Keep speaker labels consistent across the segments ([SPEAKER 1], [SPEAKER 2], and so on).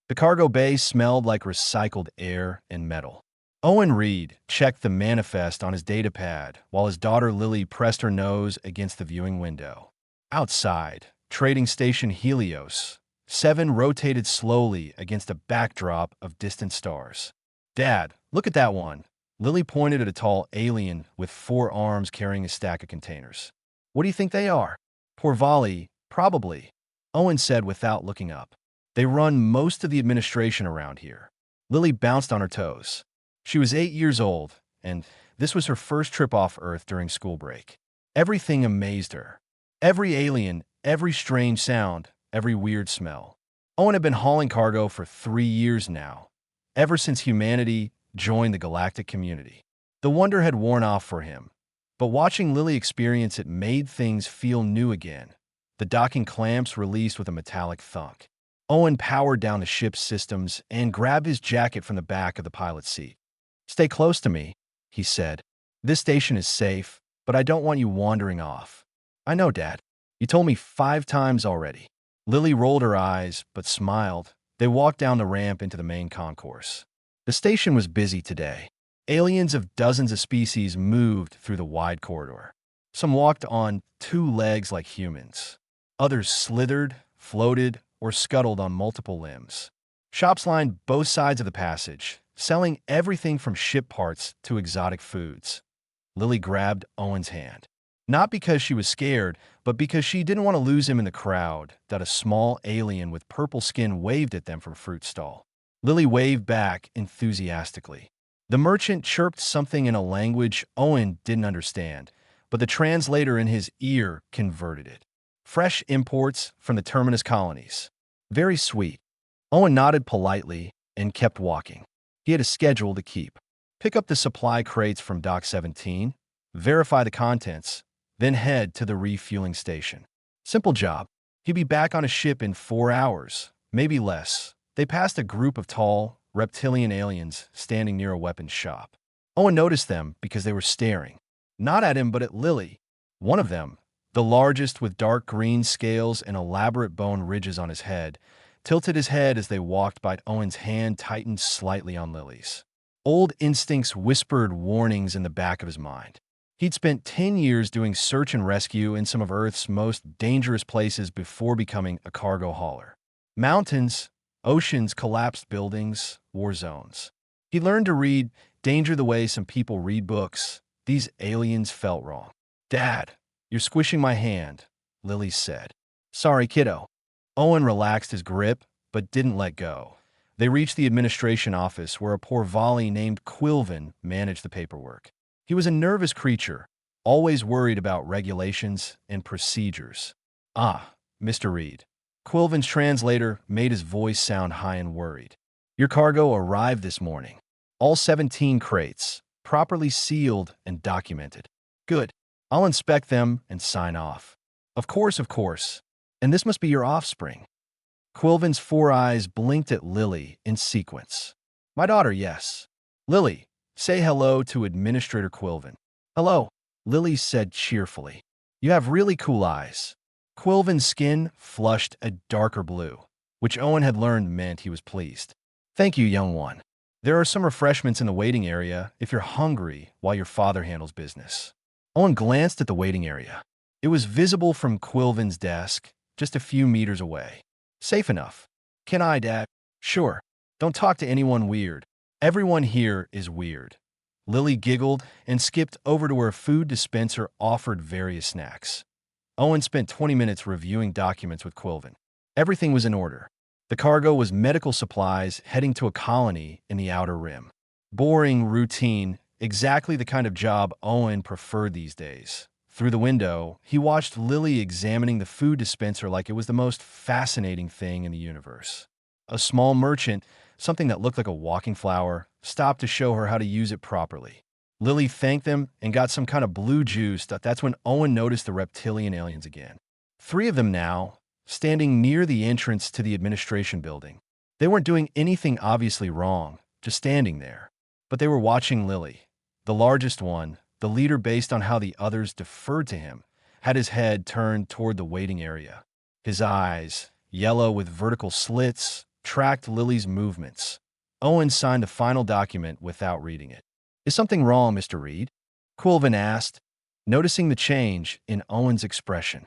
[SPEAKER 1] The cargo bay smelled like recycled air and metal. Owen Reed checked the manifest on his datapad while his daughter Lily pressed her nose against the viewing window. Outside, trading station Helios, 7 rotated slowly against a backdrop of distant stars. "Dad, look at that one." Lily pointed at a tall alien with 4 arms carrying a stack of containers. "What do you think they are?" "Porvali, probably," Owen said without looking up. "They run most of the administration around here." Lily bounced on her toes. She was 8 years old, and this was her first trip off Earth during school break. Everything amazed her. Every alien, every strange sound, every weird smell. Owen had been hauling cargo for 3 years now, ever since humanity joined the galactic community. The wonder had worn off for him, but watching Lily experience it made things feel new again. The docking clamps released with a metallic thunk. Owen powered down the ship's systems and grabbed his jacket from the back of the pilot's seat. "Stay close to me," he said. "This station is safe, but I don't want you wandering off." "I know, Dad. You told me 5 times already." Lily rolled her eyes, but smiled. They walked down the ramp into the main concourse. The station was busy today. Aliens of dozens of species moved through the wide corridor. Some walked on 2 legs like humans. Others slithered, floated, or scuttled on multiple limbs. Shops lined both sides of the passage, selling everything from ship parts to exotic foods. Lily grabbed Owen's hand. Not because she was scared, but because she didn't want to lose him in the crowd that a small alien with purple skin waved at them from a fruit stall. Lily waved back enthusiastically. The merchant chirped something in a language Owen didn't understand, but the translator in his ear converted it. "Fresh imports from the Terminus colonies. Very sweet." Owen nodded politely and kept walking. He had a schedule to keep. Pick up the supply crates from Dock 17, verify the contents, then head to the refueling station. Simple job. He'd be back on a ship in 4 hours, maybe less. They passed a group of tall, reptilian aliens standing near a weapons shop. Owen noticed them because they were staring. Not at him, but at Lily. One of them, the largest with dark green scales and elaborate bone ridges on his head, tilted his head as they walked by. Owen's hand tightened slightly on Lily's. Old instincts whispered warnings in the back of his mind. He'd spent 10 years doing search and rescue in some of Earth's most dangerous places before becoming a cargo hauler. Mountains, oceans, collapsed buildings, war zones. He learned to read danger the way some people read books. These aliens felt wrong. "Dad, you're squishing my hand," Lily said. "Sorry, kiddo." Owen relaxed his grip, but didn't let go. They reached the administration office where a Porvali named Quilvin managed the paperwork. He was a nervous creature, always worried about regulations and procedures. "Ah, Mr. Reed." Quilvin's translator made his voice sound high and worried. "Your cargo arrived this morning. All 17 crates, properly sealed and documented." "Good. I'll inspect them and sign off." Of course. And this must be your offspring." Quilvin's 4 eyes blinked at Lily in sequence. "My daughter, yes." "Lily, say hello to Administrator Quilvin." "Hello," Lily said cheerfully. "You have really cool eyes." Quilvin's skin flushed a darker blue, which Owen had learned meant he was pleased. "Thank you, young one. There are some refreshments in the waiting area if you're hungry while your father handles business." Owen glanced at the waiting area. It was visible from Quilvin's desk, just a few meters away. "Safe enough." "Can I, Dad?" "Sure. Don't talk to anyone weird. Everyone here is weird." Lily giggled and skipped over to where a food dispenser offered various snacks. Owen spent 20 minutes reviewing documents with Quilvin. Everything was in order. The cargo was medical supplies heading to a colony in the Outer Rim. Boring, routine, exactly the kind of job Owen preferred these days. Through the window, he watched Lily examining the food dispenser like it was the most fascinating thing in the universe. A small merchant, something that looked like a walking flower, stopped to show her how to use it properly. Lily thanked them and got some kind of blue juice. That's when Owen noticed the reptilian aliens again. 3 of them now, standing near the entrance to the administration building. They weren't doing anything obviously wrong, just standing there. But they were watching Lily. The largest one, the leader based on how the others deferred to him, had his head turned toward the waiting area. His eyes, yellow with vertical slits, tracked Lily's movements. Owen signed the final document without reading it. "Is something wrong, Mr. Reed?" Quilvin asked, noticing the change in Owen's expression.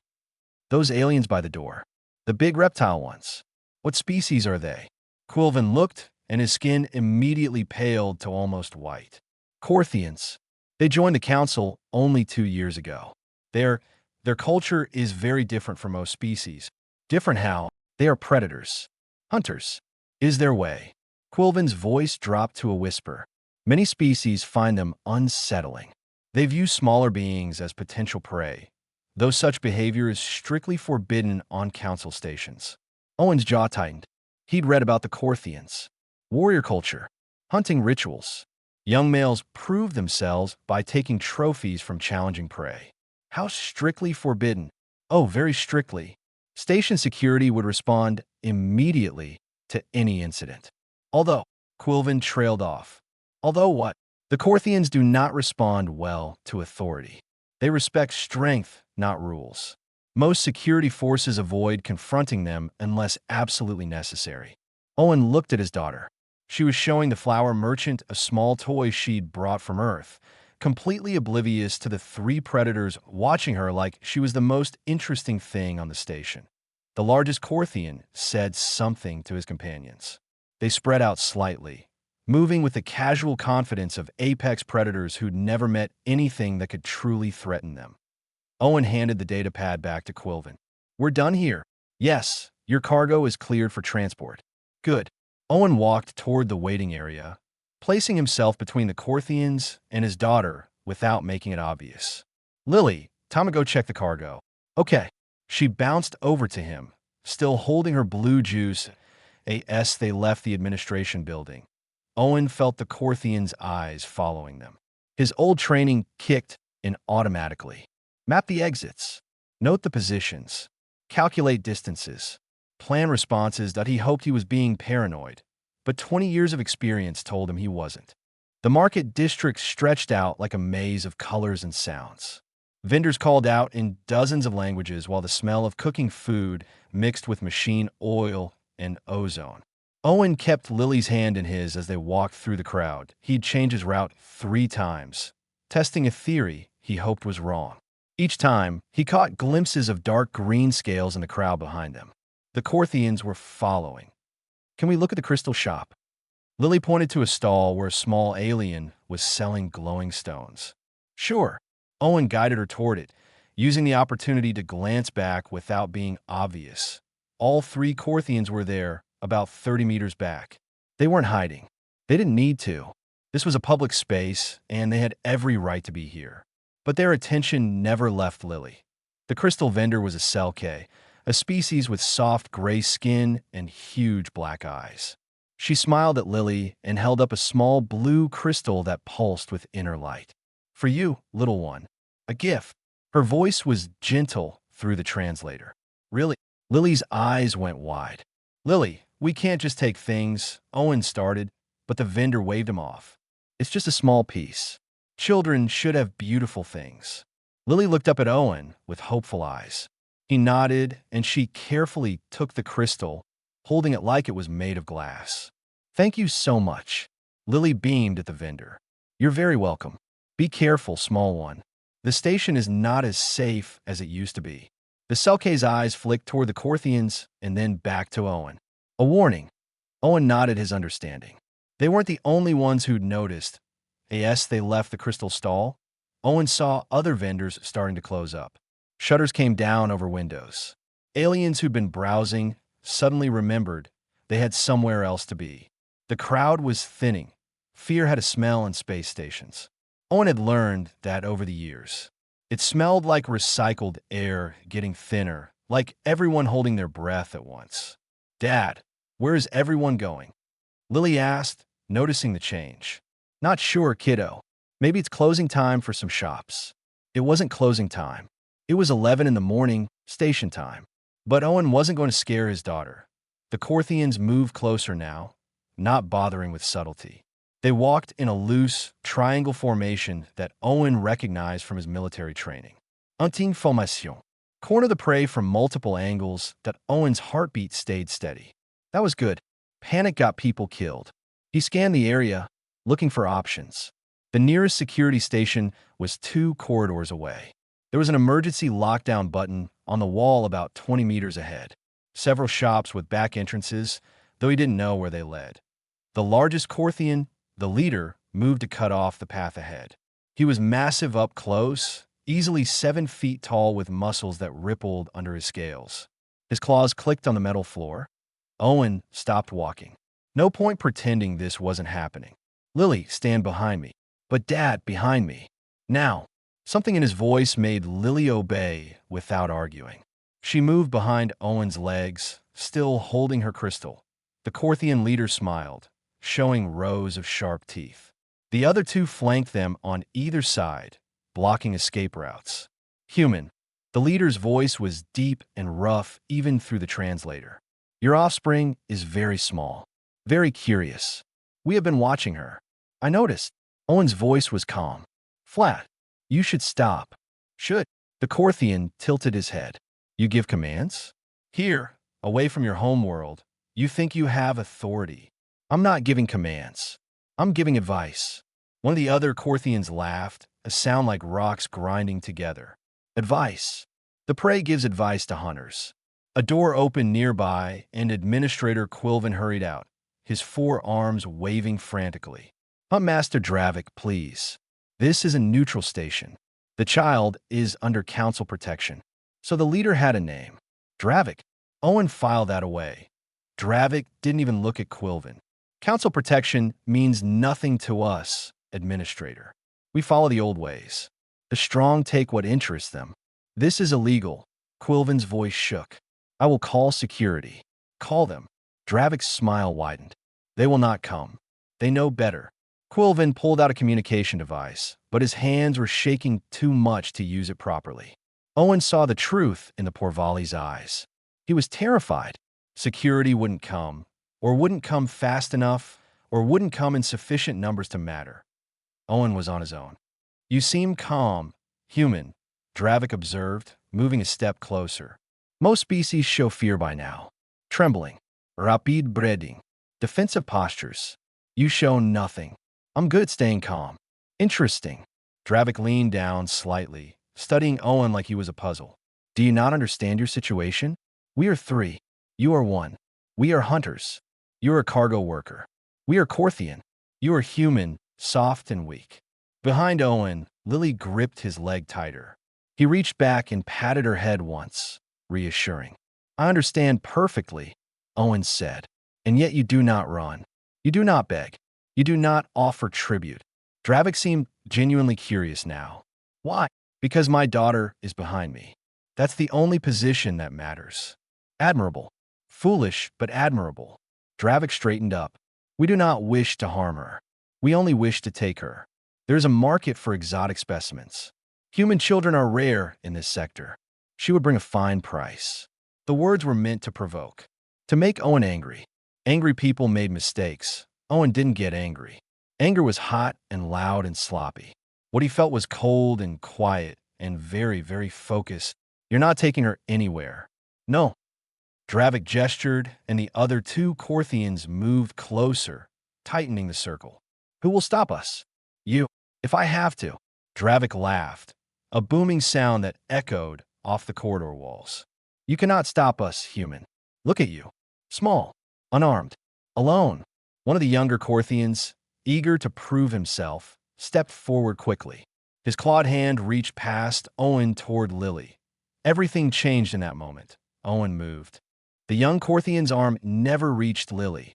[SPEAKER 1] "Those aliens by the door. The big reptile ones. What species are they?" Quilvin looked, and his skin immediately paled to almost white. "Cortheians. They joined the council only 2 years ago. Their culture is very different from most species. Different how? They are predators. Hunters. Is their way." Quilvin's voice dropped to a whisper. "Many species find them unsettling. They view smaller beings as potential prey, though such behavior is strictly forbidden on council stations." Owen's jaw tightened. He'd read about the Cortheians. Warrior culture. Hunting rituals. Young males prove themselves by taking trophies from challenging prey. How strictly forbidden? Oh, very strictly. Station security would respond immediately to any incident. Although, Quilvin trailed off. Although what? The Cortheians do not respond well to authority. They respect strength, not rules. Most security forces avoid confronting them unless absolutely necessary. Owen looked at his daughter. She was showing the flower merchant a small toy she'd brought from Earth, completely oblivious to the three predators watching her like she was the most interesting thing on the station. The largest Cortheian said something to his companions. They spread out slightly, moving with the casual confidence of apex predators who'd never met anything that could truly threaten them. Owen handed the data pad back to Quilvin. "We're done here." "Yes, your cargo is cleared for transport." "Good." Owen walked toward the waiting area, placing himself between the Cortheians and his daughter without making it obvious. "Lily, time to go check the cargo." "Okay." She bounced over to him, still holding her blue juice as they left the administration building. Owen felt the Cortheians' eyes following them. His old training kicked in automatically. Map the exits. Note the positions. Calculate distances. Plan responses that he hoped he was being paranoid, but 20 years of experience told him he wasn't. The market district stretched out like a maze of colors and sounds. Vendors called out in dozens of languages while the smell of cooking food mixed with machine oil and ozone. Owen kept Lily's hand in his as they walked through the crowd. He'd changed his route 3 times, testing a theory he hoped was wrong. Each time, he caught glimpses of dark green scales in the crowd behind them. The Cortheians were following. "Can we look at the crystal shop?" Lily pointed to a stall where a small alien was selling glowing stones. "Sure." Owen guided her toward it, using the opportunity to glance back without being obvious. All 3 Cortheians were there, about 30 meters back. They weren't hiding. They didn't need to. This was a public space, and they had every right to be here. But their attention never left Lily. The crystal vendor was a Selkie, a species with soft gray skin and huge black eyes. She smiled at Lily and held up a small blue crystal that pulsed with inner light. "For you, little one. A gift." Her voice was gentle through the translator. "Really?" Lily's eyes went wide. "Lily, we can't just take things," Owen started, but the vendor waved him off. "It's just a small piece. Children should have beautiful things." Lily looked up at Owen with hopeful eyes. He nodded, and she carefully took the crystal, holding it like it was made of glass. "Thank you so much." Lily beamed at the vendor. "You're very welcome. Be careful, small one. The station is not as safe as it used to be." The Selkie's eyes flicked toward the Cortheians and then back to Owen. "A warning." Owen nodded his understanding. They weren't the only ones who'd noticed. As they left the crystal stall, Owen saw other vendors starting to close up. Shutters came down over windows. Aliens who'd been browsing suddenly remembered they had somewhere else to be. The crowd was thinning. Fear had a smell in space stations. Owen had learned that over the years. It smelled like recycled air getting thinner, like everyone holding their breath at once. "Dad, where is everyone going?" Lily asked, noticing the change. "Not sure, kiddo. Maybe it's closing time for some shops." It wasn't closing time. It was 11 in the morning, station time. But Owen wasn't going to scare his daughter. The Cortheians moved closer now, not bothering with subtlety. They walked in a loose, triangle formation that Owen recognized from his military training. Hunting formation. Corner the prey from multiple angles that Owen's heartbeat stayed steady. That was good. Panic got people killed. He scanned the area, looking for options. The nearest security station was 2 corridors away. There was an emergency lockdown button on the wall about 20 meters ahead. Several shops with back entrances, though he didn't know where they led. The largest Corthian, the leader, moved to cut off the path ahead. He was massive up close, easily 7 feet tall with muscles that rippled under his scales. His claws clicked on the metal floor. Owen stopped walking. No point pretending this wasn't happening. Lily, stand behind me. But Dad, behind me. Now. Something in his voice made Lily obey without arguing. She moved behind Owen's legs, still holding her crystal. The Corthian leader smiled, showing rows of sharp teeth. The other 2 flanked them on either side, blocking escape routes. Human. The leader's voice was deep and rough even through the translator. Your offspring is very small, very curious. We have been watching her. I noticed. Owen's voice was calm. Flat. You should stop. Should. The Corthian tilted his head. You give commands? Here, away from your homeworld, you think you have authority. I'm not giving commands. I'm giving advice. One of the other Corthians laughed, a sound like rocks grinding together. Advice. The prey gives advice to hunters. A door opened nearby, and Administrator Quilvin hurried out, his 4 arms waving frantically. Huntmaster Dravik, please. This is a neutral station. The child is under council protection. So the leader had a name. Dravik. Owen filed that away. Dravik didn't even look at Quilvin. Council protection means nothing to us, Administrator. We follow the old ways. The strong take what interests them. This is illegal. Quilvin's voice shook. I will call security. Call them. Dravik's smile widened. They will not come. They know better. Quilvin pulled out a communication device, but his hands were shaking too much to use it properly. Owen saw the truth in the Porvali's eyes. He was terrified. Security wouldn't come, or wouldn't come fast enough, or wouldn't come in sufficient numbers to matter. Owen was on his own. You seem calm, human, Dravik observed, moving a step closer. Most species show fear by now. Trembling, rapid breathing, defensive postures. You show nothing. I'm good at staying calm. Interesting. Dravik leaned down slightly, studying Owen like he was a puzzle. Do you not understand your situation? We are 3. You are 1. We are hunters. You are a cargo worker. We are Corthian. You are human, soft and weak. Behind Owen, Lily gripped his leg tighter. He reached back and patted her head once, reassuring. I understand perfectly, Owen said. And yet you do not run. You do not beg. You do not offer tribute. Dravik seemed genuinely curious now. Why? Because my daughter is behind me. That's the only position that matters. Admirable. Foolish, but admirable. Dravik straightened up. We do not wish to harm her. We only wish to take her. There is a market for exotic specimens. Human children are rare in this sector. She would bring a fine price. The words were meant to provoke, to make Owen angry. Angry people made mistakes. Owen didn't get angry. Anger was hot and loud and sloppy. What he felt was cold and quiet and very, very focused. You're not taking her anywhere. No. Dravik gestured, and the other 2 Corthians moved closer, tightening the circle. Who will stop us? You. If I have to. Dravik laughed, a booming sound that echoed off the corridor walls. You cannot stop us, human. Look at you. Small, unarmed, alone. One of the younger Corthians, eager to prove himself, stepped forward quickly. His clawed hand reached past Owen toward Lily. Everything changed in that moment. Owen moved. The young Corthian's arm never reached Lily.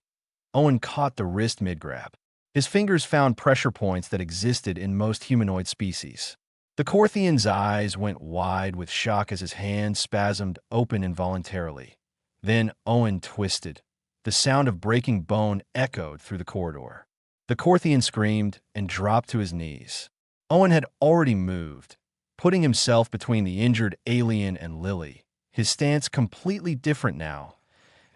[SPEAKER 1] Owen caught the wrist mid-grab. His fingers found pressure points that existed in most humanoid species. The Corthian's eyes went wide with shock as his hand spasmed open involuntarily. Then Owen twisted. The sound of breaking bone echoed through the corridor. The Corthian screamed and dropped to his knees. Owen had already moved, putting himself between the injured alien and Lily, his stance completely different now,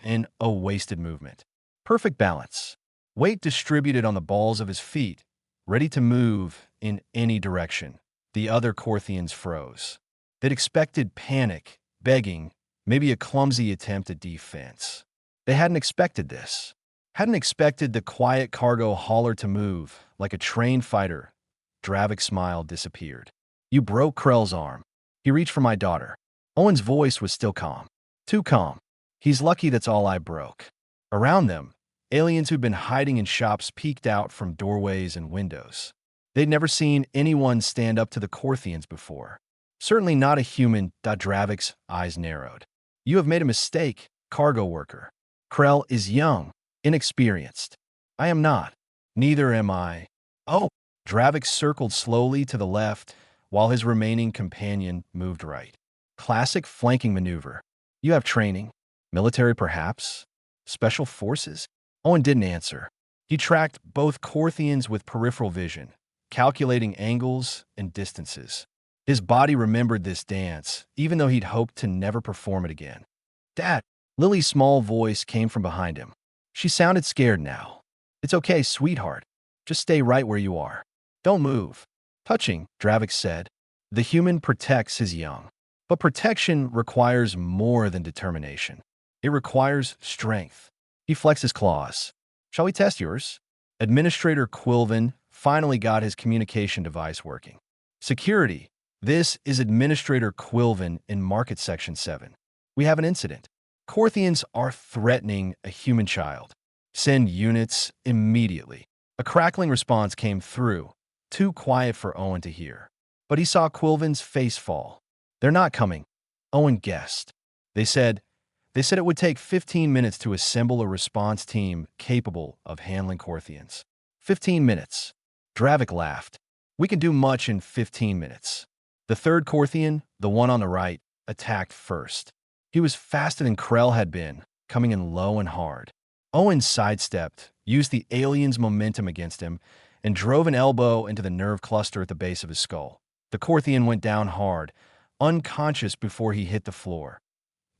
[SPEAKER 1] in a wasted movement. Perfect balance. Weight distributed on the balls of his feet, ready to move in any direction. The other Corthians froze. They'd expected panic, begging, maybe a clumsy attempt at defense. They hadn't expected this. Hadn't expected the quiet cargo hauler to move. Like a trained fighter, Dravik's smile disappeared. You broke Krell's arm. He reached for my daughter. Owen's voice was still calm. Too calm. He's lucky that's all I broke. Around them, aliens who'd been hiding in shops peeked out from doorways and windows. They'd never seen anyone stand up to the Cortheians before. Certainly not a human. Dravik's eyes narrowed. You have made a mistake, cargo worker. Krell is young, inexperienced. I am not. Neither am I. Oh! Dravik circled slowly to the left, while his remaining companion moved right. Classic flanking maneuver. You have training. Military, perhaps? Special forces? Owen didn't answer. He tracked both Cortheians with peripheral vision, calculating angles and distances. His body remembered this dance, even though he'd hoped to never perform it again. Dad! Lily's small voice came from behind him. She sounded scared now. It's okay, sweetheart. Just stay right where you are. Don't move. Touching, Dravik said. The human protects his young. But protection requires more than determination. It requires strength. He flexed his claws. Shall we test yours? Administrator Quilvin finally got his communication device working. Security. This is Administrator Quilvin in Market Section 7. We have an incident. Cortheians are threatening a human child. Send units immediately. A crackling response came through, too quiet for Owen to hear. But he saw Quilvin's face fall. They're not coming, Owen guessed. They said it would take 15 minutes to assemble a response team capable of handling Cortheians. 15 minutes. Dravik laughed. We can do much in 15 minutes. The third Cortheian, the one on the right, attacked first. He was faster than Krell had been, coming in low and hard. Owen sidestepped, used the alien's momentum against him, and drove an elbow into the nerve cluster at the base of his skull. The Cortheian went down hard, unconscious before he hit the floor.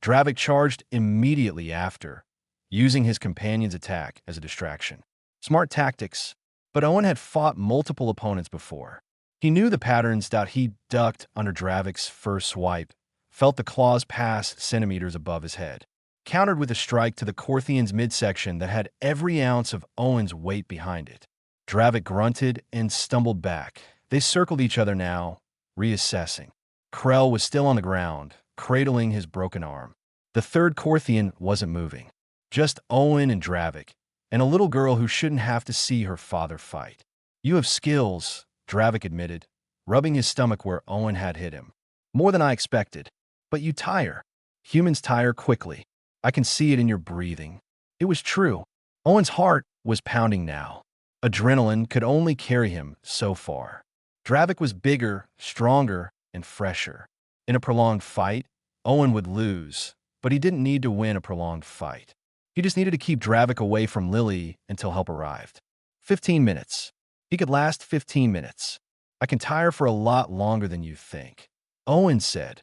[SPEAKER 1] Dravik charged immediately after, using his companion's attack as a distraction. Smart tactics, but Owen had fought multiple opponents before. He knew the patterns. He ducked under Dravik's first swipe, felt the claws pass centimeters above his head. Countered with a strike to the Cortheian's midsection that had every ounce of Owen's weight behind it. Dravik grunted and stumbled back. They circled each other now, reassessing. Krell was still on the ground, cradling his broken arm. The third Cortheian wasn't moving. Just Owen and Dravik, and a little girl who shouldn't have to see her father fight. You have skills, Dravik admitted, rubbing his stomach where Owen had hit him. More than I expected. But you tire. Humans tire quickly. I can see it in your breathing. It was true. Owen's heart was pounding now. Adrenaline could only carry him so far. Dravik was bigger, stronger, and fresher. In a prolonged fight, Owen would lose, but he didn't need to win a prolonged fight. He just needed to keep Dravik away from Lily until help arrived. 15 minutes. He could last 15 minutes. I can tire for a lot longer than you think. Owen said.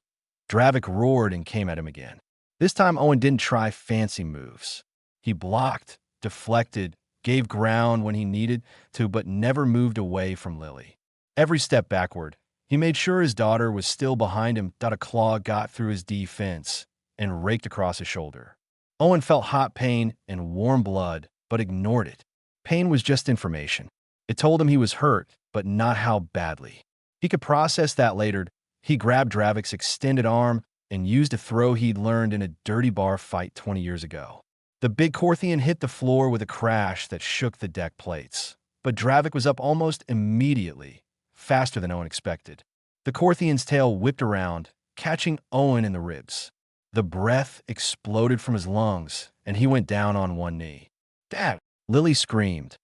[SPEAKER 1] Dravik roared and came at him again. This time Owen didn't try fancy moves. He blocked, deflected, gave ground when he needed to, but never moved away from Lily. Every step backward, he made sure his daughter was still behind him. A claw got through his defense and raked across his shoulder. Owen felt hot pain and warm blood, but ignored it. Pain was just information. It told him he was hurt, but not how badly. He could process that later. He grabbed Dravik's extended arm and used a throw he'd learned in a dirty bar fight 20 years ago. The big Cortheian hit the floor with a crash that shook the deck plates. But Dravik was up almost immediately, faster than Owen expected. The Cortheian's tail whipped around, catching Owen in the ribs. The breath exploded from his lungs, and he went down on one knee. Dad! Lily screamed.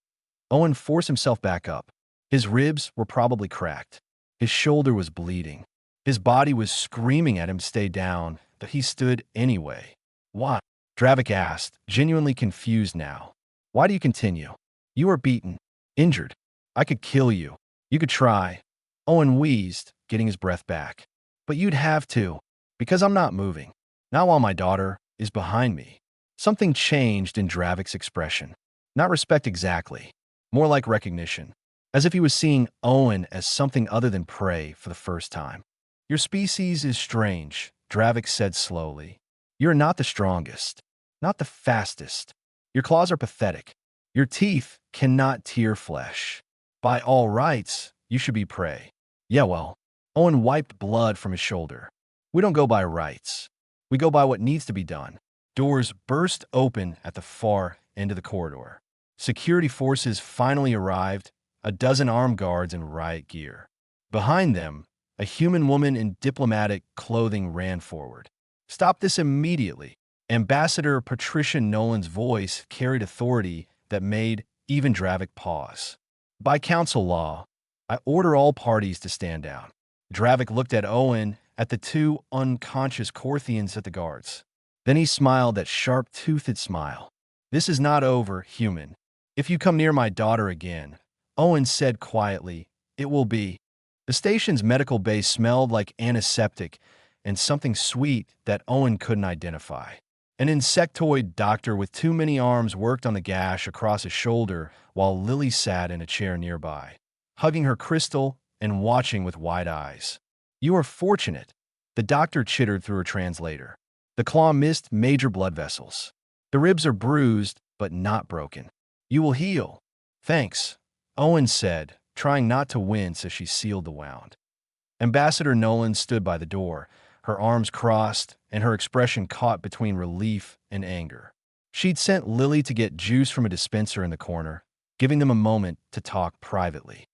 [SPEAKER 1] Owen forced himself back up. His ribs were probably cracked. His shoulder was bleeding. His body was screaming at him to stay down, but he stood anyway. Why? Dravik asked, genuinely confused now. Why do you continue? You are beaten, injured. I could kill you. You could try. Owen wheezed, getting his breath back. But you'd have to, because I'm not moving. Not while my daughter is behind me. Something changed in Dravik's expression. Not respect exactly, more like recognition, as if he was seeing Owen as something other than prey for the first time. Your species is strange, Dravik said slowly. You're not the strongest, not the fastest. Your claws are pathetic. Your teeth cannot tear flesh. By all rights, you should be prey. Yeah, well, Owen wiped blood from his shoulder. We don't go by rights. We go by what needs to be done. Doors burst open at the far end of the corridor. Security forces finally arrived, a dozen armed guards in riot gear. Behind them, a human woman in diplomatic clothing ran forward. Stop this immediately. Ambassador Patricia Nolan's voice carried authority that made even Dravik pause. By council law, I order all parties to stand down. Dravik looked at Owen, at the two unconscious Cortheians at the guards. Then he smiled that sharp-toothed smile. This is not over, human. If you come near my daughter again, Owen said quietly, it will be. The station's medical base smelled like antiseptic and something sweet that Owen couldn't identify. An insectoid doctor with too many arms worked on the gash across his shoulder while Lily sat in a chair nearby, hugging her crystal and watching with wide eyes. You are fortunate, the doctor chittered through her translator. The claw missed major blood vessels. The ribs are bruised, but not broken. You will heal. Thanks, Owen said, trying not to wince as she sealed the wound. Ambassador Nolan stood by the door, her arms crossed and her expression caught between relief and anger. She'd sent Lily to get juice from a dispenser in the corner, giving them a moment to talk privately.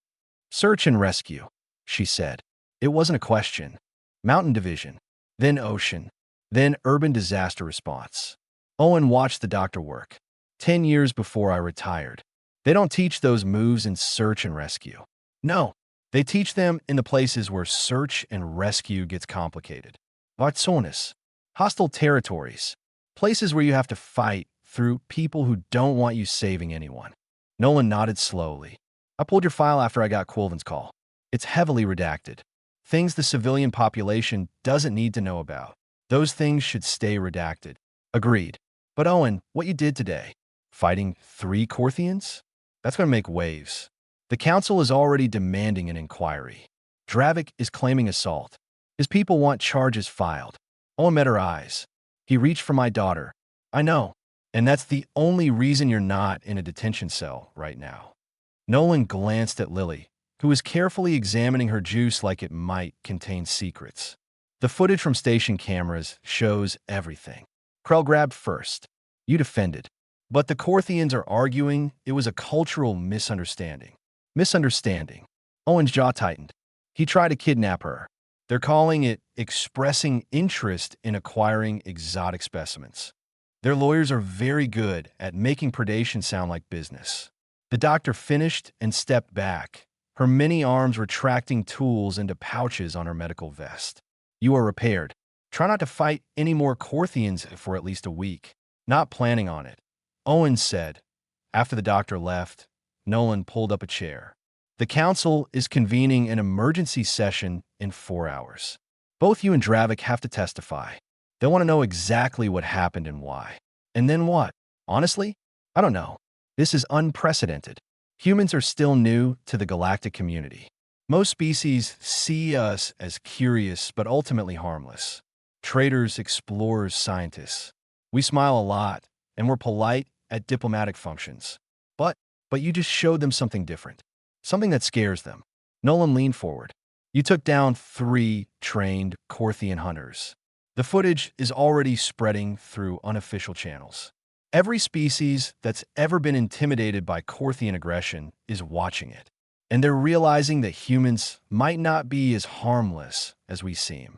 [SPEAKER 1] Search and rescue, she said. It wasn't a question. Mountain division, then ocean, then urban disaster response. Owen watched the doctor work. 10 years before I retired. They don't teach those moves in search and rescue. No, they teach them in the places where search and rescue gets complicated. Vartsonis, hostile territories, places where you have to fight through people who don't want you saving anyone. Nolan nodded slowly. I pulled your file after I got Quilven's call. It's heavily redacted. Things the civilian population doesn't need to know about. Those things should stay redacted. Agreed. But Owen, what you did today, fighting 3 Cortheians? That's going to make waves. The council is already demanding an inquiry. Dravik is claiming assault. His people want charges filed. Owen met her eyes. He reached for my daughter. I know. And that's the only reason you're not in a detention cell right now. Nolan glanced at Lily, who was carefully examining her juice like it might contain secrets. The footage from station cameras shows everything. Krell grabbed first. You defended. But the Cortheians are arguing it was a cultural misunderstanding. Misunderstanding. Owen's jaw tightened. He tried to kidnap her. They're calling it expressing interest in acquiring exotic specimens. Their lawyers are very good at making predation sound like business. The doctor finished and stepped back, her many arms retracting tools into pouches on her medical vest. You are repaired. Try not to fight any more Cortheians for at least a week. Not planning on it, Owen said. After the doctor left, Nolan pulled up a chair. The council is convening an emergency session in 4 hours. Both you and Dravik have to testify. They want to know exactly what happened and why. And then what? Honestly, I don't know. This is unprecedented. Humans are still new to the galactic community. Most species see us as curious but ultimately harmless. Traders, explorers, scientists. We smile a lot, and we're polite at diplomatic functions. But you just showed them something different. Something that scares them. Nolan leaned forward. You took down 3 trained Cortheian hunters. The footage is already spreading through unofficial channels. Every species that's ever been intimidated by Cortheian aggression is watching it. And they're realizing that humans might not be as harmless as we seem.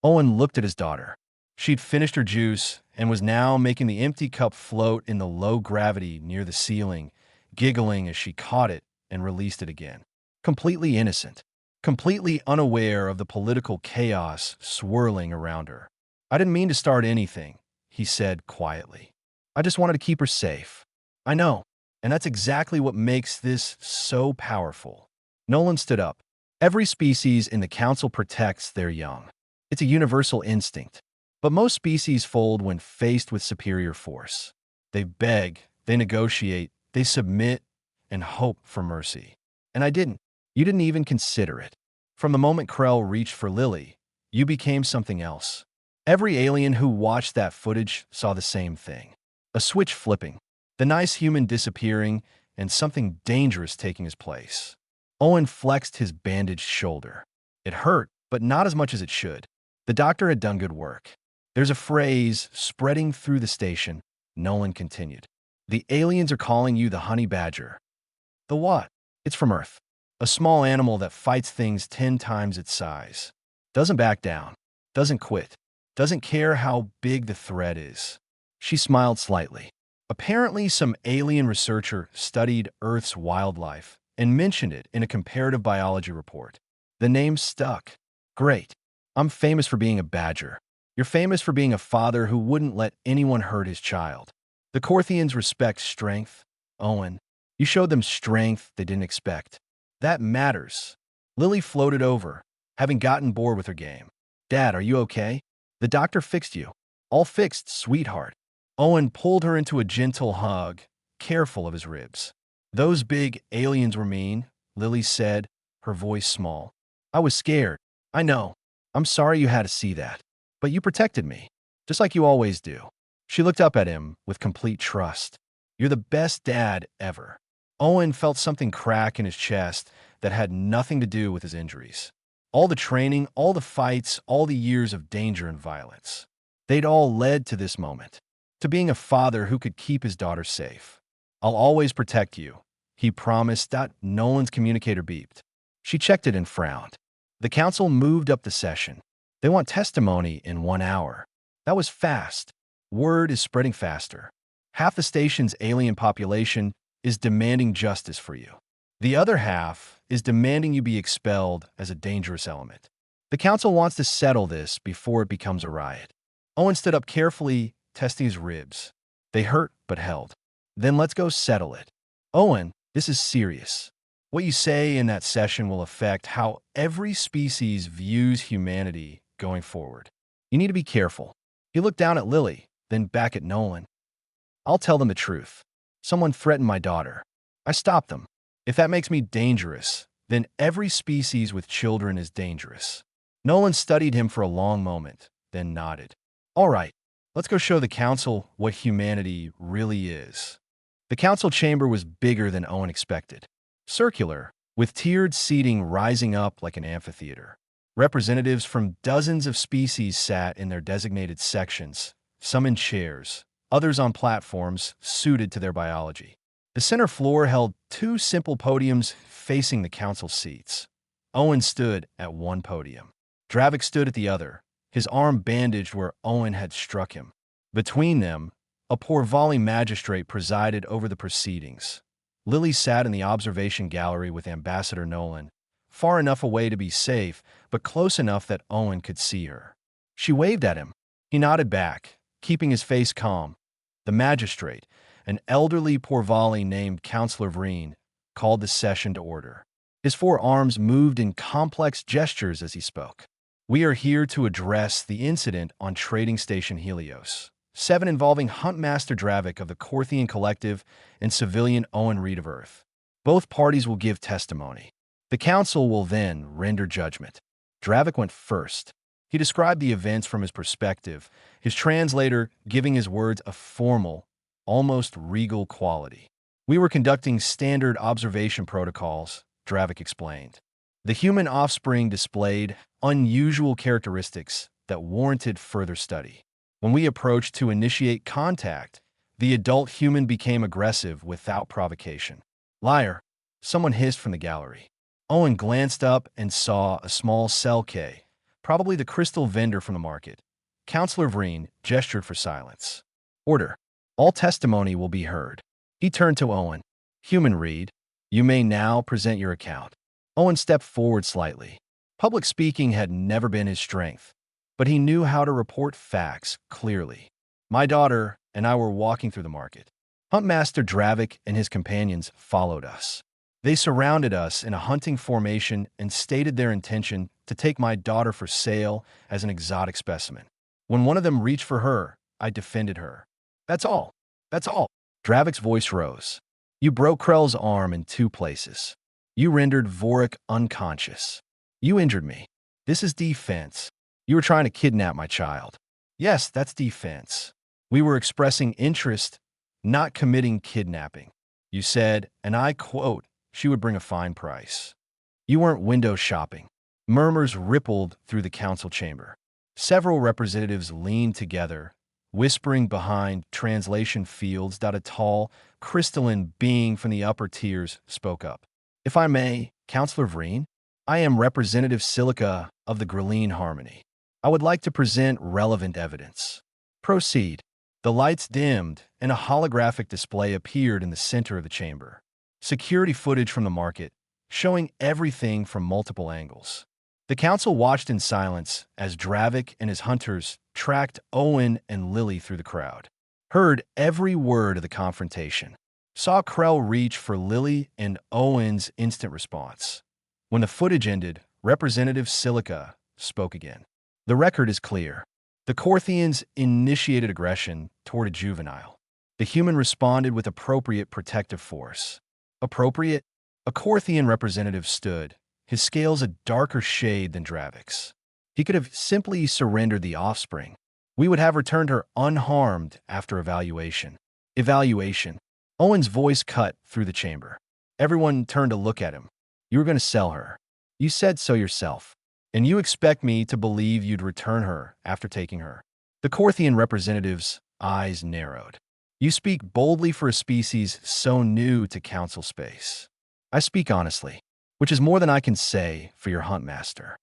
[SPEAKER 1] Owen looked at his daughter. She'd finished her juice and was now making the empty cup float in the low gravity near the ceiling, giggling as she caught it and released it again. Completely innocent. Completely unaware of the political chaos swirling around her. I didn't mean to start anything, he said quietly. I just wanted to keep her safe. I know, and that's exactly what makes this so powerful. Nolan stood up. Every species in the council protects their young. It's a universal instinct. But most species fold when faced with superior force. They beg, they negotiate, they submit, and hope for mercy. And I didn't. You didn't even consider it. From the moment Krell reached for Lily, you became something else. Every alien who watched that footage saw the same thing. A switch flipping. The nice human disappearing and something dangerous taking his place. Owen flexed his bandaged shoulder. It hurt, but not as much as it should. The doctor had done good work. There's a phrase spreading through the station, Nolan continued. The aliens are calling you the honey badger. The what? It's from Earth. A small animal that fights things 10 times its size. Doesn't back down. Doesn't quit. Doesn't care how big the threat is. She smiled slightly. Apparently, some alien researcher studied Earth's wildlife and mentioned it in a comparative biology report. The name stuck. Great. I'm famous for being a badger. You're famous for being a father who wouldn't let anyone hurt his child. The Cortheians respect strength. Owen, you showed them strength they didn't expect. That matters. Lily floated over, having gotten bored with her game. Dad, are you okay? The doctor fixed you. All fixed, sweetheart. Owen pulled her into a gentle hug, careful of his ribs. Those big aliens were mean, Lily said, her voice small. I was scared. I know. I'm sorry you had to see that. But you protected me, just like you always do. She looked up at him with complete trust. You're the best dad ever. Owen felt something crack in his chest that had nothing to do with his injuries. All the training, all the fights, all the years of danger and violence. They'd all led to this moment. To being a father who could keep his daughter safe. I'll always protect you, he promised. Nolan's communicator beeped. She checked it and frowned. The council moved up the session. They want testimony in 1 hour. That was fast. Word is spreading faster. Half the station's alien population is demanding justice for you. The other half is demanding you be expelled as a dangerous element. The council wants to settle this before it becomes a riot. Owen stood up carefully, testing his ribs. They hurt but held. Then let's go settle it. Owen, this is serious. What you say in that session will affect how every species views humanity going forward. You need to be careful. He looked down at Lily, then back at Nolan. I'll tell them the truth. Someone threatened my daughter. I stopped them. If that makes me dangerous, then every species with children is dangerous. Nolan studied him for a long moment, then nodded. All right. Let's go show the council what humanity really is. The council chamber was bigger than Owen expected. Circular, with tiered seating rising up like an amphitheater. Representatives from dozens of species sat in their designated sections, some in chairs, others on platforms suited to their biology. The center floor held 2 simple podiums facing the council seats. Owen stood at one podium. Dravik stood at the other, his arm bandaged where Owen had struck him. Between them, a Porvali magistrate presided over the proceedings. Lily sat in the observation gallery with Ambassador Nolan, far enough away to be safe, but close enough that Owen could see her. She waved at him. He nodded back, keeping his face calm. The magistrate, an elderly Porvali named Counselor Vreen, called the session to order. His 4 arms moved in complex gestures as he spoke. We are here to address the incident on Trading Station Helios. 7 involving Huntmaster Dravik of the Corthian Collective and civilian Owen Reed of Earth. Both parties will give testimony. The council will then render judgment. Dravik went first. He described the events from his perspective, his translator giving his words a formal, almost regal quality. We were conducting standard observation protocols, Dravik explained. The human offspring displayed unusual characteristics that warranted further study. When we approached to initiate contact, the adult human became aggressive without provocation. Liar, someone hissed from the gallery. Owen glanced up and saw a small cell K, probably the crystal vendor from the market. Counselor Vreen gestured for silence. Order. All testimony will be heard. He turned to Owen. Human Reed, you may now present your account. Owen stepped forward slightly. Public speaking had never been his strength, but he knew how to report facts clearly. My daughter and I were walking through the market. Huntmaster Dravik and his companions followed us. They surrounded us in a hunting formation and stated their intention to take my daughter for sale as an exotic specimen. When one of them reached for her, I defended her. That's all. That's all. Dravik's voice rose. You broke Krell's arm in 2 places. You rendered Vorik unconscious. You injured me. This is defense. You were trying to kidnap my child. Yes, that's defense. We were expressing interest, not committing kidnapping. You said, and I quote, she would bring a fine price. You weren't window shopping. Murmurs rippled through the council chamber. Several representatives leaned together, whispering behind translation fields. A tall, crystalline being from the upper tiers spoke up. If I may, Councillor Vreen, I am Representative Silica of the Grelene Harmony. I would like to present relevant evidence. Proceed. The lights dimmed, and a holographic display appeared in the center of the chamber. Security footage from the market, showing everything from multiple angles. The council watched in silence as Dravik and his hunters tracked Owen and Lily through the crowd. Heard every word of the confrontation. Saw Krell reach for Lily and Owen's instant response. When the footage ended, Representative Silica spoke again. The record is clear. The Cortheians initiated aggression toward a juvenile. The human responded with appropriate protective force. Appropriate? A Cortheian representative stood, his scales a darker shade than Dravik's. He could have simply surrendered the offspring. We would have returned her unharmed after evaluation. Evaluation. Owen's voice cut through the chamber. Everyone turned to look at him. You were going to sell her. You said so yourself. And you expect me to believe you'd return her after taking her. The Corthian representative's eyes narrowed. You speak boldly for a species so new to council space. I speak honestly, which is more than I can say for your huntmaster.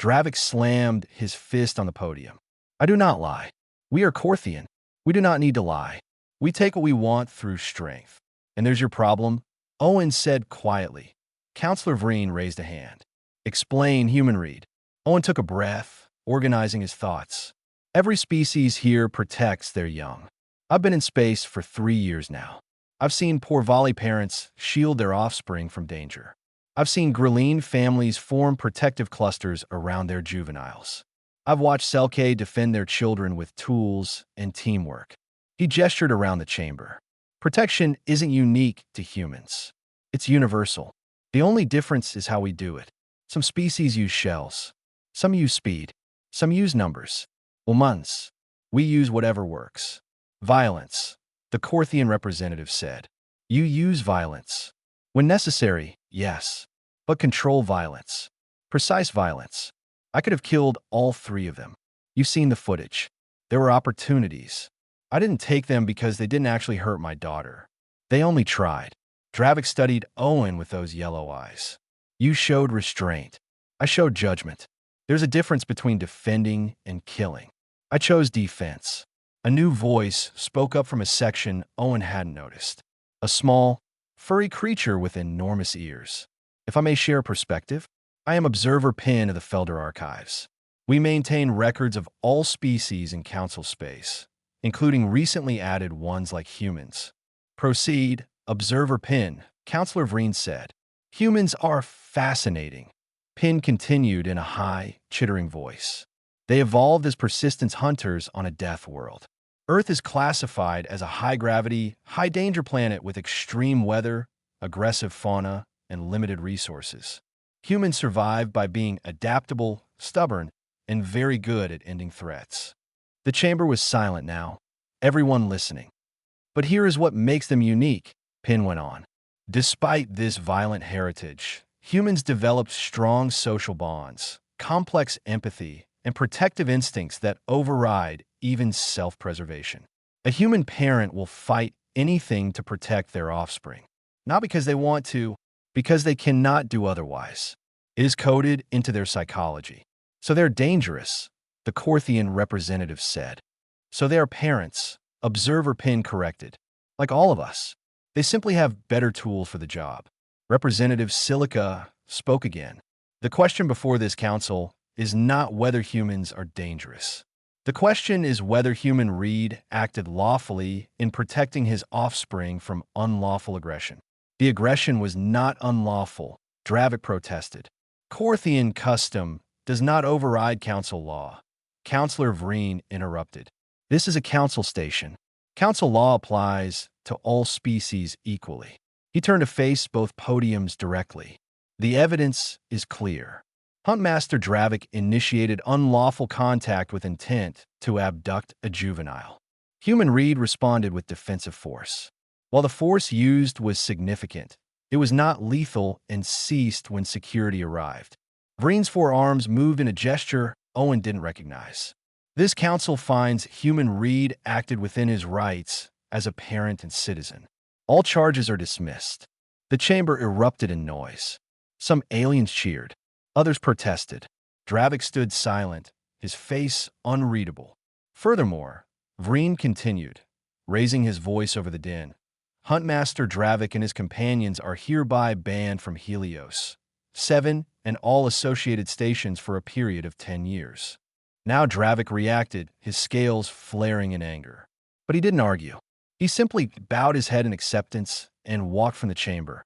[SPEAKER 1] Dravik slammed his fist on the podium. I do not lie. We are Corthian. We do not need to lie. We take what we want through strength. And there's your problem? Owen said quietly. Councillor Vreen raised a hand. Explain, human read. Owen took a breath, organizing his thoughts. Every species here protects their young. I've been in space for 3 years now. I've seen poor volley parents shield their offspring from danger. I've seen Grelene families form protective clusters around their juveniles. I've watched Selke defend their children with tools and teamwork. He gestured around the chamber. Protection isn't unique to humans. It's universal. The only difference is how we do it. Some species use shells. Some use speed. Some use numbers. Months. We use whatever works. Violence, the Corthian representative said. You use violence. When necessary, yes. But control violence. Precise violence. I could have killed all 3 of them. You've seen the footage. There were opportunities. I didn't take them because they didn't actually hurt my daughter. They only tried. Dravik studied Owen with those yellow eyes. You showed restraint. I showed judgment. There's a difference between defending and killing. I chose defense. A new voice spoke up from a section Owen hadn't noticed. A small, furry creature with enormous ears. If I may share a perspective, I am Observer Pin of the Felder Archives. We maintain records of all species in council space, including recently added ones like humans. Proceed, Observer Pin, Councillor Vreen said. Humans are fascinating. Pin continued in a high, chittering voice. They evolved as persistence hunters on a death world. Earth is classified as a high-gravity, high-danger planet with extreme weather, aggressive fauna, and limited resources. Humans survive by being adaptable, stubborn, and very good at ending threats. The chamber was silent now, everyone listening. But here is what makes them unique, Pin went on. Despite this violent heritage, humans developed strong social bonds, complex empathy, and protective instincts that override even self-preservation. A human parent will fight anything to protect their offspring, not because they want to, because they cannot do otherwise. It is coded into their psychology. So they're dangerous, the Corthian representative said. So they are parents, Observer Pin corrected. Like all of us. They simply have better tools for the job. Representative Silica spoke again. The question before this council is not whether humans are dangerous. The question is whether human Reed acted lawfully in protecting his offspring from unlawful aggression. The aggression was not unlawful, Dravik protested. Corthian custom does not override council law. Councillor Vreen interrupted. This is a council station. Council law applies to all species equally. He turned to face both podiums directly. The evidence is clear. Huntmaster Dravik initiated unlawful contact with intent to abduct a juvenile. Human Reed responded with defensive force. While the force used was significant, it was not lethal and ceased when security arrived. Vreen's forearms moved in a gesture Owen didn't recognize. This council finds human Reed acted within his rights as a parent and citizen. All charges are dismissed. The chamber erupted in noise. Some aliens cheered. Others protested. Dravik stood silent, his face unreadable. Furthermore, Vreen continued, raising his voice over the din. Huntmaster Dravik and his companions are hereby banned from Helios, 7 and all associated stations for a period of 10 years. Now Dravik reacted, his scales flaring in anger. But he didn't argue. He simply bowed his head in acceptance and walked from the chamber.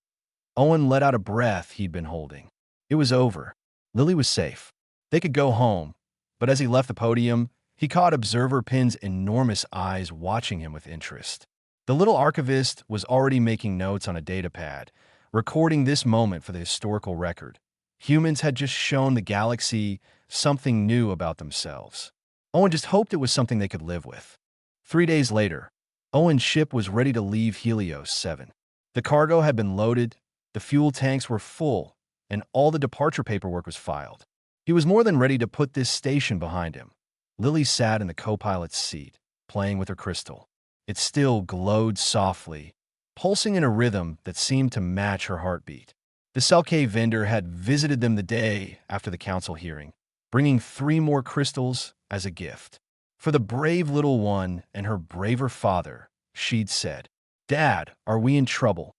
[SPEAKER 1] Owen let out a breath he'd been holding. It was over. Lily was safe. They could go home. But as he left the podium, he caught Observer Pin's enormous eyes watching him with interest. The little archivist was already making notes on a datapad, recording this moment for the historical record. Humans had just shown the galaxy something new about themselves. Owen just hoped it was something they could live with. 3 days later, Owen's ship was ready to leave Helios 7. The cargo had been loaded, the fuel tanks were full, and all the departure paperwork was filed. He was more than ready to put this station behind him. Lily sat in the co-pilot's seat, playing with her crystal. It still glowed softly, pulsing in a rhythm that seemed to match her heartbeat. The Selke vendor had visited them the day after the council hearing, bringing 3 more crystals as a gift. For the brave little one and her braver father, she'd said, "Dad, are we in trouble?"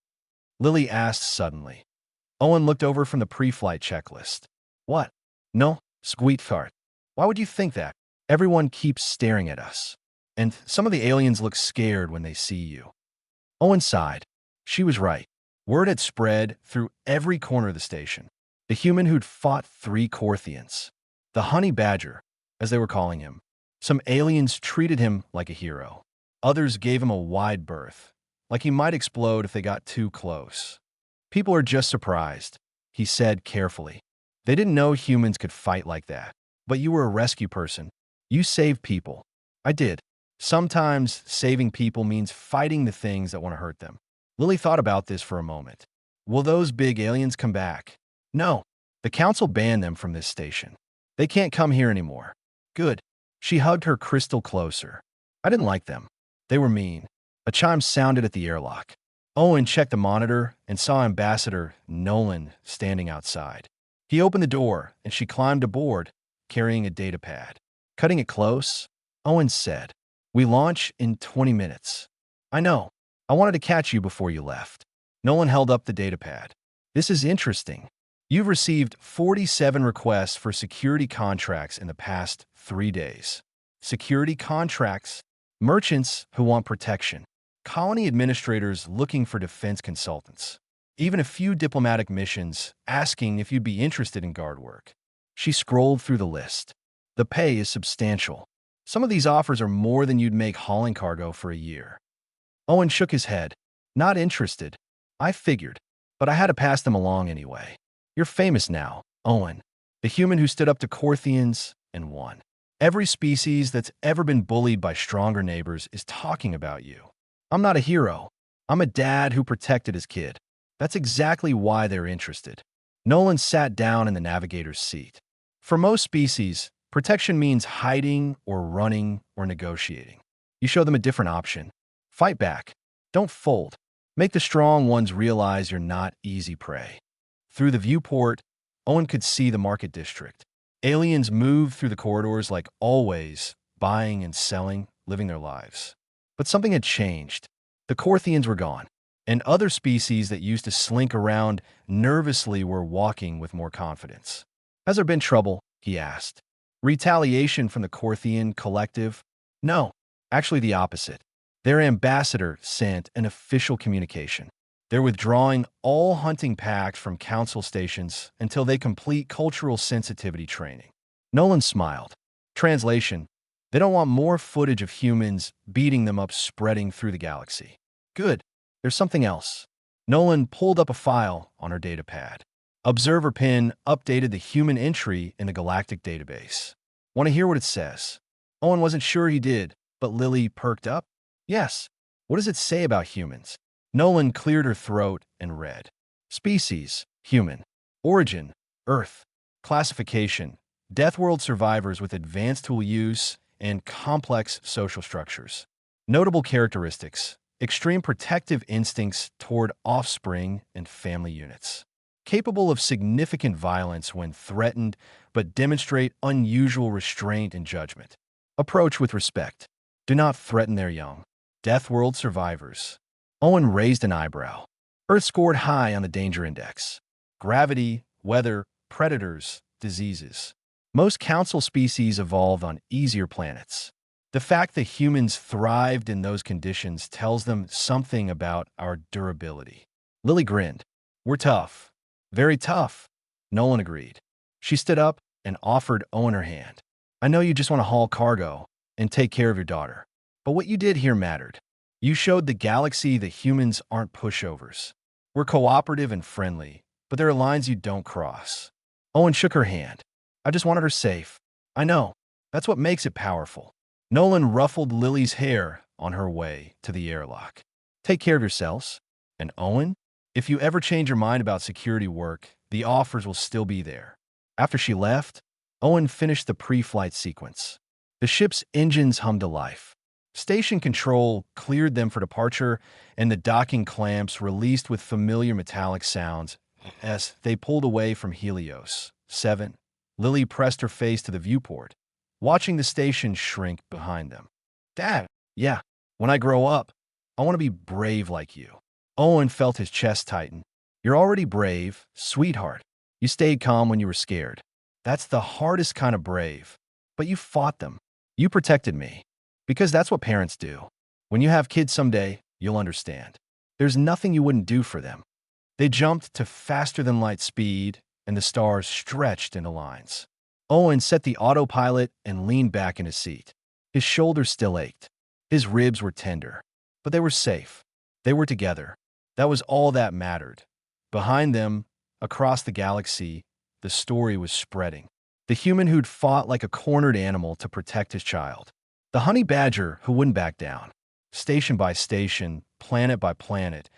[SPEAKER 1] Lily asked suddenly. Owen looked over from the pre-flight checklist. "What? No, sweetheart. Why would you think that? Everyone keeps staring at us. And some of the aliens look scared when they see you." Owen sighed. She was right. Word had spread through every corner of the station. The human who'd fought 3 Cortheians. The Honey Badger, as they were calling him. Some aliens treated him like a hero. Others gave him a wide berth, like he might explode if they got too close. "People are just surprised," he said carefully. "They didn't know humans could fight like that. But you were a rescue person. You saved people." "I did. Sometimes saving people means fighting the things that want to hurt them." Lily thought about this for a moment. "Will those big aliens come back?" "No. The council banned them from this station. They can't come here anymore." "Good." She hugged her crystal closer. "I didn't like them. They were mean." A chime sounded at the airlock. Owen checked the monitor and saw Ambassador Nolan standing outside. He opened the door, and she climbed aboard, carrying a datapad. Cutting it close, Owen said, "We launch in 20 minutes. "I know. I wanted to catch you before you left." Nolan held up the datapad. "This is interesting. You've received 47 requests for security contracts in the past 3 days. Security contracts, merchants who want protection, colony administrators looking for defense consultants, even a few diplomatic missions asking if you'd be interested in guard work." She scrolled through the list. "The pay is substantial. Some of these offers are more than you'd make hauling cargo for a year." Owen shook his head. "Not interested. I figured, but I had to pass them along anyway. You're famous now, Owen, the human who stood up to Cortheians and won. Every species that's ever been bullied by stronger neighbors is talking about you. I'm not a hero. I'm a dad who protected his kid. That's exactly why they're interested." Nolan sat down in the navigator's seat. For most species, protection means hiding or running or negotiating. You show them a different option. Fight back. Don't fold. Make the strong ones realize you're not easy prey. Through the viewport, Owen could see the market district. Aliens moved through the corridors like always, buying and selling, living their lives. But something had changed. The Cortheians were gone, and other species that used to slink around nervously were walking with more confidence. "Has there been trouble?" he asked. "Retaliation from the Cortheian collective?" "No, actually the opposite. Their ambassador sent an official communication. They're withdrawing all hunting packs from council stations until they complete cultural sensitivity training." Nolan smiled. Translation: they don't want more footage of humans beating them up spreading through the galaxy. "Good. There's something else." Nolan pulled up a file on her datapad. Observer Pin updated the human entry in the Galactic database. "Want to hear what it says?" Owen wasn't sure he did, but Lily perked up. "Yes. What does it say about humans?" Nolan cleared her throat and read. Species, human. Origin, Earth. Classification, Deathworld survivors with advanced tool use and complex social structures. Notable characteristics, extreme protective instincts toward offspring and family units. Capable of significant violence when threatened, but demonstrate unusual restraint and judgment. Approach with respect. Do not threaten their young. Deathworld survivors. Owen raised an eyebrow. Earth scored high on the danger index. Gravity, weather, predators, diseases. Most council species evolved on easier planets. The fact that humans thrived in those conditions tells them something about our durability. Lily grinned. We're tough. Very tough. Nolan agreed. She stood up and offered Owen her hand. I know you just want to haul cargo and take care of your daughter. But what you did here mattered. You showed the galaxy that humans aren't pushovers. We're cooperative and friendly, but there are lines you don't cross. Owen shook her hand. I just wanted her safe. I know. That's what makes it powerful. Nolan ruffled Lily's hair on her way to the airlock. Take care of yourselves. And Owen, if you ever change your mind about security work, the offers will still be there. After she left, Owen finished the pre-flight sequence. The ship's engines hummed to life. Station control cleared them for departure, and the docking clamps released with familiar metallic sounds as they pulled away from Helios. 7. Lily pressed her face to the viewport, watching the station shrink behind them. Dad, yeah, when I grow up, I want to be brave like you. Owen felt his chest tighten. You're already brave, sweetheart. You stayed calm when you were scared. That's the hardest kind of brave. But you fought them. You protected me. Because that's what parents do. When you have kids someday, you'll understand. There's nothing you wouldn't do for them. They jumped to faster-than-light speed, and the stars stretched into lines. Owen set the autopilot and leaned back in his seat. His shoulders still ached. His ribs were tender. But they were safe. They were together. That was all that mattered. Behind them, across the galaxy, the story was spreading. The human who'd fought like a cornered animal to protect his child. The honey badger who wouldn't back down. Station by station, planet by planet,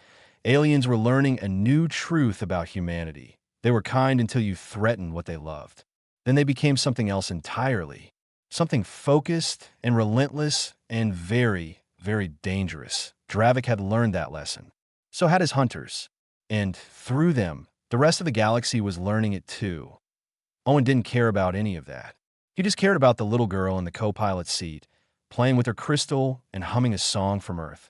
[SPEAKER 1] aliens were learning a new truth about humanity. They were kind until you threatened what they loved. Then they became something else entirely. Something focused and relentless and very, very dangerous. Dravik had learned that lesson. So had his hunters. And through them, the rest of the galaxy was learning it too. Owen didn't care about any of that. He just cared about the little girl in the co-pilot's seat, playing with her crystal and humming a song from Earth.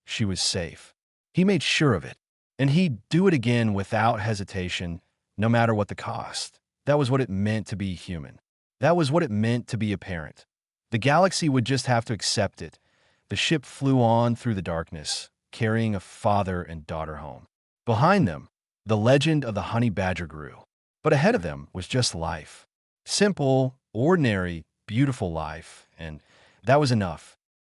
[SPEAKER 1] She was safe. He made sure of it. And he'd do it again without hesitation, no matter what the cost. That was what it meant to be human. That was what it meant to be a parent. The galaxy would just have to accept it. The ship flew on through the darkness, carrying a father and daughter home. Behind them, the legend of the honey badger grew. But ahead of them was just life. Simple, ordinary, beautiful life, and that was enough.